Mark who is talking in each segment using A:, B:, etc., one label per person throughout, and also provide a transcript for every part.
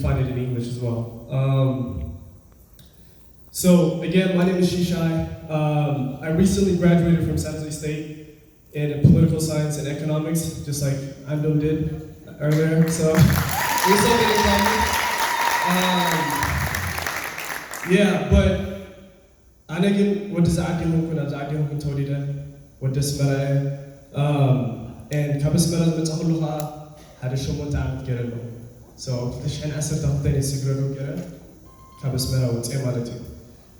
A: find it in English as well. So again, my name is Shishay. I recently graduated from San Jose State in political science and economics, just like Andom did earlier. So we're something in common. Yeah, but أنا جن ودز عاديهم كنا عاديهم كنت وليدا ودس مرة and كابس مرة متأخلها هذا شو متعب كيرلو. So تشحن عسر تحطين يسجلوا كيرل كابس مرة وتأمل مالتي.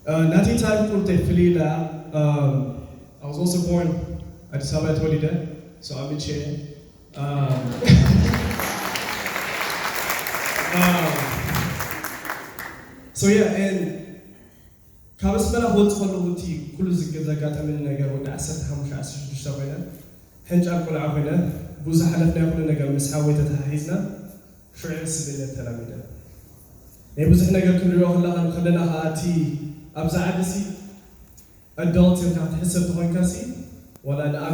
A: ناتي تعرف كنت فليلا. I was also born at Sabbath Walida, so I'm in chair. So yeah, and كابس مرة هو تخلو هوتي كل زكاة من النجار ودعسة هم خاص تشتغلنا هنج أقول عبنا بوزة حلفنا كل النجار مسحوي تتحيزنا شو عيس بين التلاميذ نبوزة النجار كل يوم الله خلنا هاتي أبزع عدسي adults اللي هتحسب تهون كاسي ولا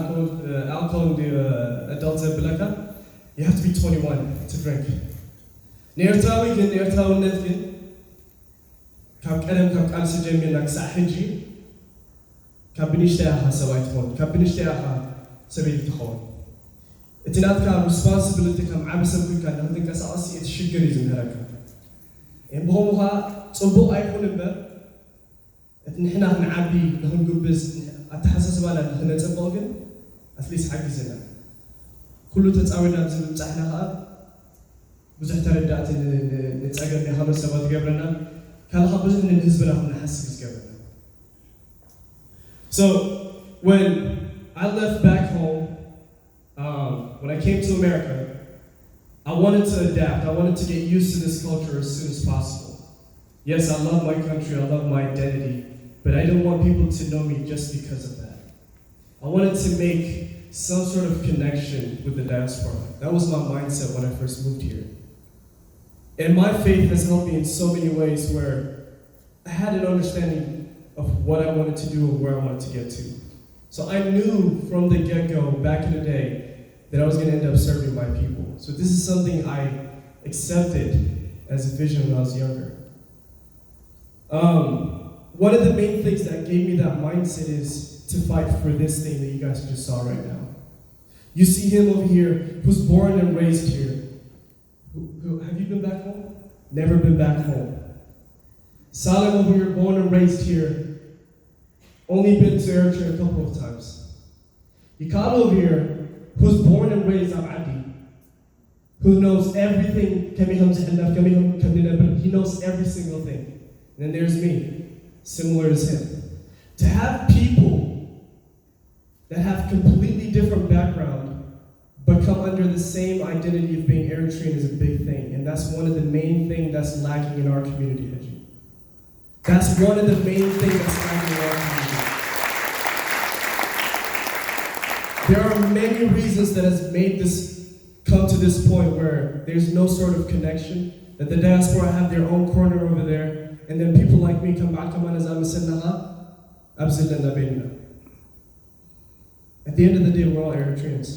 A: alcohol adults بلاكا you have to be 21 to drink نيرتاوي نتكن كاب كلام كاب قال سجمي لك ساحجي كاب بنشتاها سويت هون كاب بنشتاها سبيت تخون اتنات كان responsibility كم عبسة كل كان هذيك أساسي يتشجر يزن هركا إن بهمها صبوا أيقون بر إحنا هنعبي لهم جوبز أتحسس بالا هنا تباقن أتليس حق زنا كله تتعودنا بزمن تحناها بزح تردات نتأجر نهار سبات قبلنا كان خبزنا إن الحزبنا هم نحس قبلنا. So when I left back home, when I came to America, I wanted to adapt. I wanted to get used to this culture as soon as possible. Yes, I love my country. I love my identity. But I didn't want people to know me just because of that. I wanted to make some sort of connection with the diaspora. That was my mindset when I first moved here. And my faith has helped me in so many ways where I had an understanding of what I wanted to do and where I wanted to get to. So I knew from the get-go, back in the day, that I was going to end up serving my people. So this is something I accepted as a vision when I was younger. One of the main things that gave me that mindset is to fight for this thing that you guys just saw right now. You see him over here who's born and raised here. Have you been back home? Never been back home. Salim over here, born and raised here. Only been to Eritrea a couple of times. Yiakl over here, who's born and raised in Adi, who knows everything, he knows every single thing. And then there's me, similar as him. To have people that have completely different background but come under the same identity of being Eritrean is a big thing. And that's one of the main things that's lacking in our community, Haji. That's one of the main things that's lacking in our community. There are many reasons that has made this come to this point where there's no sort of connection, that the diaspora have their own corner over there, and then people like me come back, come on as I'm At the end of the day, we're all Eritreans.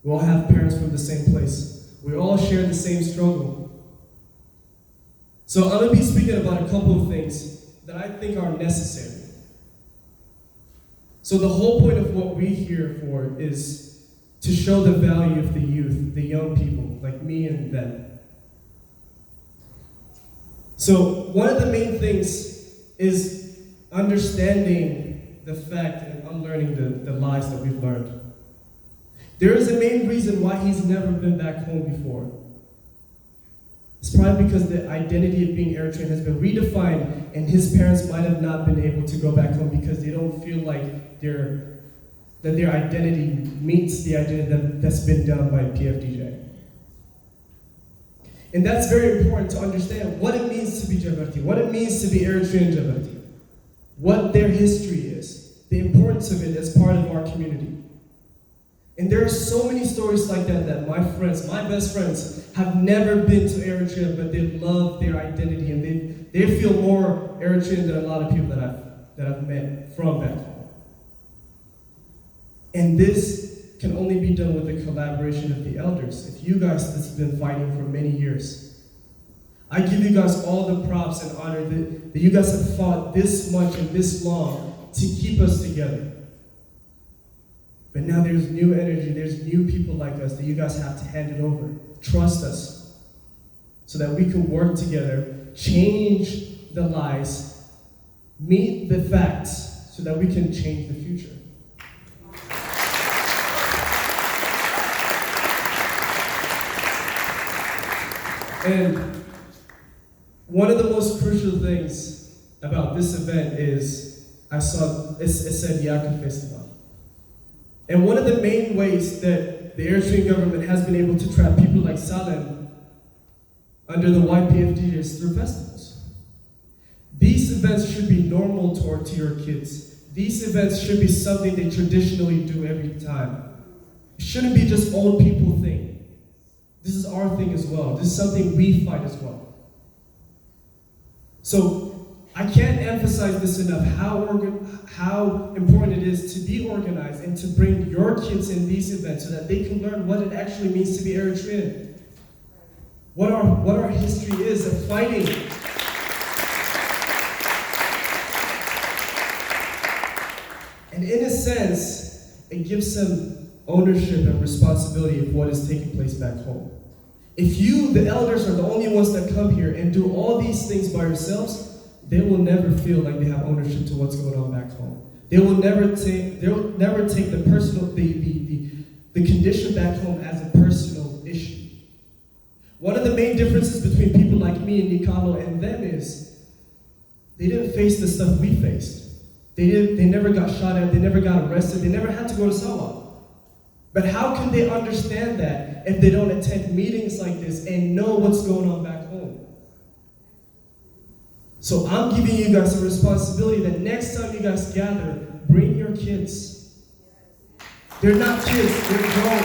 A: We all have parents from the same place. We all share the same struggle. So I'm going to be speaking about a couple of things that I think are necessary. So the whole point of what we're here for is to show the value of the youth, the young people, like me and them. So one of the main things is understanding the fact and unlearning the lies that we've learned. There is a main reason why he's never been back home before. It's probably because the identity of being Eritrean has been redefined and his parents might have not been able to go back home because they don't feel like that their identity meets the identity that's been done by PFDJ. And that's very important to understand what it means to be Jabarti, what it means to be Eritrean Jabarti, what their history is, the importance of it as part of our community. And there are so many stories like that my friends, my best friends, have never been to Eritrea, but they love their identity and they feel more Eritrean than a lot of people that I've met from back home. And this can only be done with the collaboration of the elders. If you guys have been fighting for many years, I give you guys all the props and honor that you guys have fought this much and this long to keep us together. But now there's new energy, there's new people like us that you guys have to hand it over. Trust us so that we can work together, change the lies, meet the facts so that we can change the future. And one of the most crucial things about this event is I saw it said Yiakl Festival. And one of the main ways that the Eritrean government has been able to trap people like Salem under the YPFD is through festivals. These events should be normal to your kids. These events should be something they traditionally do every time. It shouldn't be just old people thing. This is our thing as well. This is something we fight as well. So I can't emphasize this enough, how important it is to be organized and to bring your kids in these events so that they can learn what it actually means to be Eritrean. What our history is of fighting. And in a sense, it gives them ownership and responsibility of what is taking place back home. If you, the elders, are the only ones that come here and do all these things by yourselves, they will never feel like they have ownership to what's going on back home. They will never take the personal, the condition back home as a personal issue. One of the main differences between people like me and Yiakl and them is they didn't face the stuff we faced. They never got shot at, they never got arrested, they never had to go to Sawa. But how can they understand that if they don't attend meetings like this and know what's going on back home? So I'm giving you guys a responsibility that next time you guys gather, bring your kids. They're not kids, they're grown.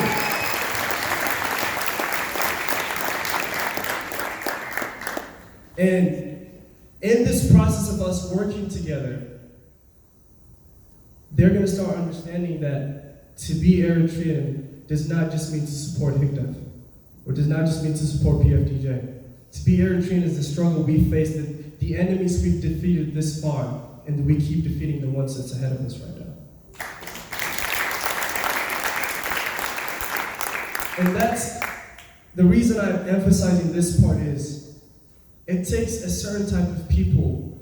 A: And in this process of us working together, they're going to start understanding that to be Eritrean does not just mean to support HIGDF, or does not just mean to support PFDJ. To be Eritrean is the struggle we face, the enemies we've defeated this far, and we keep defeating the ones that's ahead of us right now. And that's the reason I'm emphasizing this part is, it takes a certain type of people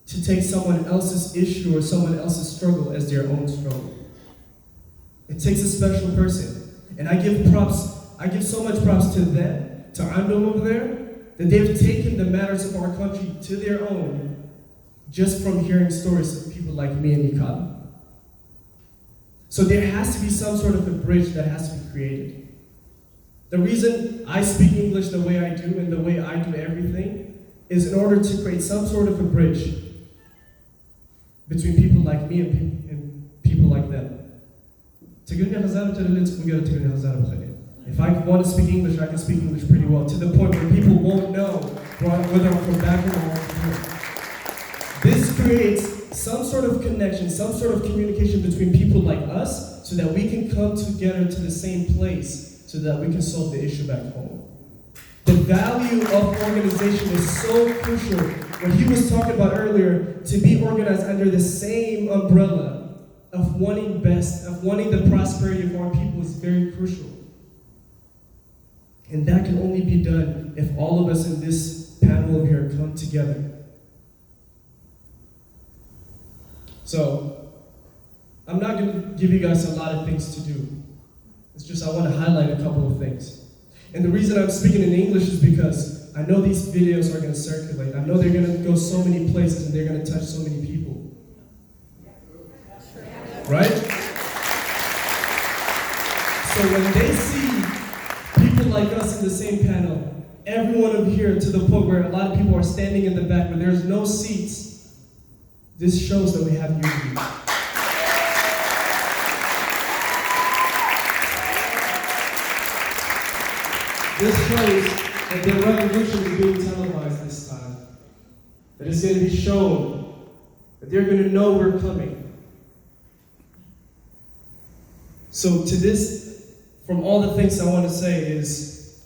A: to take someone else's issue or someone else's struggle as their own struggle. It takes a special person. And I give so much props to them, to Andom over there, that they've taken the matters of our country to their own just from hearing stories of people like me and Yiakl. So there has to be some sort of a bridge that has to be created. The reason I speak English the way I do and the way I do everything is in order to create some sort of a bridge between people like me and people like them. If I want to speak English, I can speak English pretty well, to the point where people won't know whether I'm from back home or from here. This creates some sort of connection, some sort of communication between people like us, so that we can come together to the same place, so that we can solve the issue back home. The value of organization is so crucial. What he was talking about earlier, to be organized under the same umbrella of wanting best, of wanting the prosperity of our people is very crucial. And that can only be done if all of us in this panel over here come together. So, I'm not going to give you guys a lot of things to do. It's just I want to highlight a couple of things. And the reason I'm speaking in English is because I know these videos are going to circulate. I know they're going to go so many places and they're going to touch so many people. Right? So when they see people like us in the same panel, everyone over here to the point where a lot of people are standing in the back where there's no seats, this shows that we have unity. This shows that the revolution is being televised this time. That it's going to be shown, that they're going to know we're coming. So to this, from all the things I want to say is,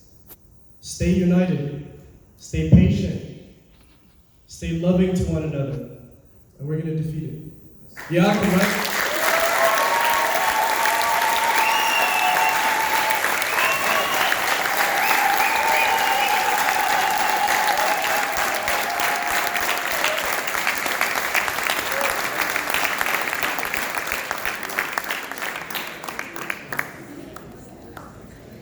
A: stay united. stay patient, stay loving to one another, and we're going to defeat it. Yiakl, right?